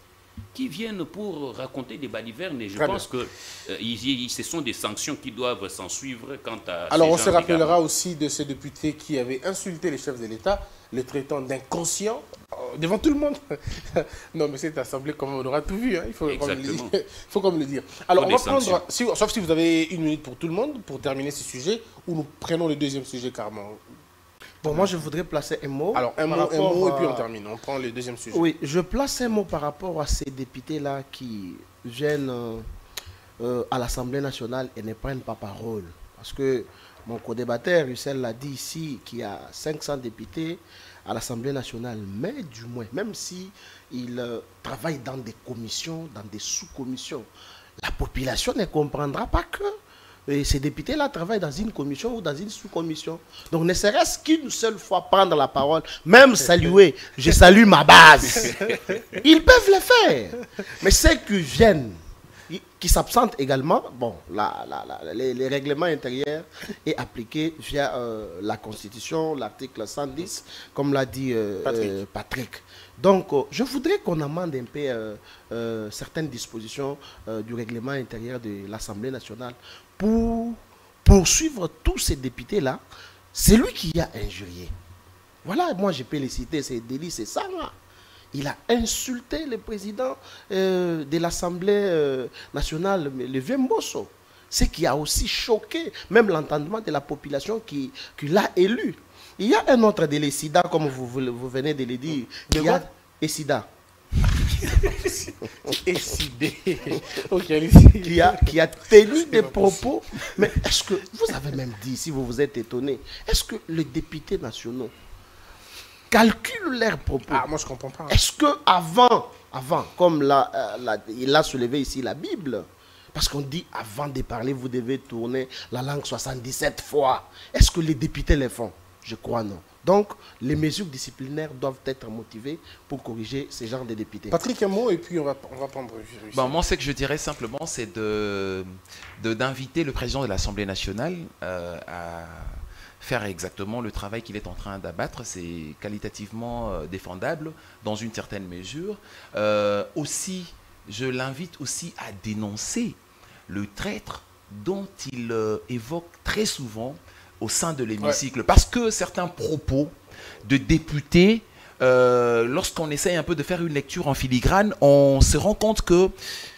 qui viennent pour raconter des balivernes. Et je pense que ce sont des sanctions qui doivent s'en suivre quant à... Alors on se rappellera aussi de ce député qui avait insulté les chefs de l'État, le traitant d'inconscient, devant tout le monde. Non, mais cette assemblée, comme on aura tout vu, hein, il faut comme le dire. Alors, on va prendre, sauf si vous avez une minute pour tout le monde, pour terminer ce sujet, ou nous prenons le deuxième sujet, carrément. Bon, moi, je voudrais placer un mot. Alors, un mot, et puis on termine. On prend le deuxième sujet. Oui, je place un mot par rapport à ces députés-là qui viennent à l'Assemblée nationale et ne prennent pas parole. Parce que mon co-débatteur, Russell l'a dit ici, qu'il y a 500 députés à l'Assemblée nationale. Mais du moins, même si ils travaillent dans des commissions, dans des sous-commissions, la population ne comprendra pas que ces députés-là travaillent dans une commission ou dans une sous-commission. Donc, ne serait-ce qu'une seule fois prendre la parole, même saluer, je salue ma base. Ils peuvent le faire. Mais ceux qui viennent, qui s'absentent également, bon, les règlements intérieurs est appliqué via la Constitution, l'article 110, comme l'a dit Patrick. Donc, je voudrais qu'on amende un peu certaines dispositions du règlement intérieur de l'Assemblée nationale pour poursuivre tous ces députés-là. C'est lui qui a injurié. Voilà, moi je peux les citer, c'est délit, c'est ça. Là. Il a insulté le président de l'Assemblée nationale, le vieux Mbosso. Ce qui a aussi choqué même l'entendement de la population qui l'a élu. Il y a un autre de l'ESIDA, comme vous venez de le dire, qui a ESIDA. qui a tenu des propos. Mais est-ce que, vous avez même dit, si vous vous êtes étonné, est-ce que les députés nationaux calculent leurs propos? Ah, moi je comprends pas. Est-ce que avant, comme il a soulevé ici la Bible, parce qu'on dit avant de parler, vous devez tourner la langue 77 fois. Est-ce que les députés le font? Je crois non. Donc, les mesures disciplinaires doivent être motivées pour corriger ce genre de députés. Patrick, un mot et puis on va prendre... Bon, moi, ce que je dirais simplement, c'est d'inviter le président de l'Assemblée nationale à faire exactement le travail qu'il est en train d'abattre. C'est qualitativement défendable dans une certaine mesure. Aussi, je l'invite aussi à dénoncer le traître dont il évoque très souvent au sein de l'hémicycle. Parce que certains propos de députés, lorsqu'on essaye un peu de faire une lecture en filigrane, on se rend compte que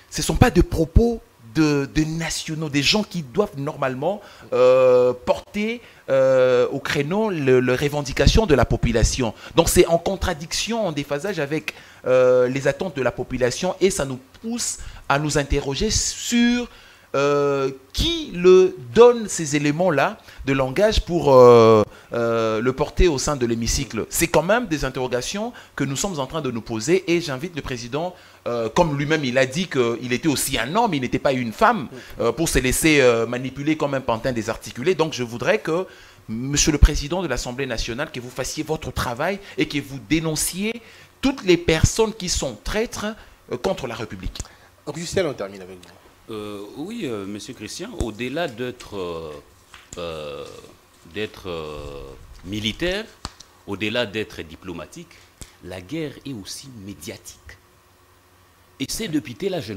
ce ne sont pas des propos de nationaux, des gens qui doivent normalement porter au créneau les revendications de la population. Donc c'est en contradiction, en déphasage avec les attentes de la population, et ça nous pousse à nous interroger sur qui le donne ces éléments-là de langage pour le porter au sein de l'hémicycle. C'est quand même des interrogations que nous sommes en train de nous poser, et j'invite le président, comme lui-même il a dit qu'il était aussi un homme, il n'était pas une femme, pour se laisser manipuler comme un pantin désarticulé. Donc je voudrais que, monsieur le président de l'Assemblée nationale, que vous fassiez votre travail et que vous dénonciez toutes les personnes qui sont traîtres contre la République. Augustin, on termine avec vous. Oui, monsieur Christian, au-delà d'être militaire, au-delà d'être diplomatique, la guerre est aussi médiatique. Et ces députés-là, je ne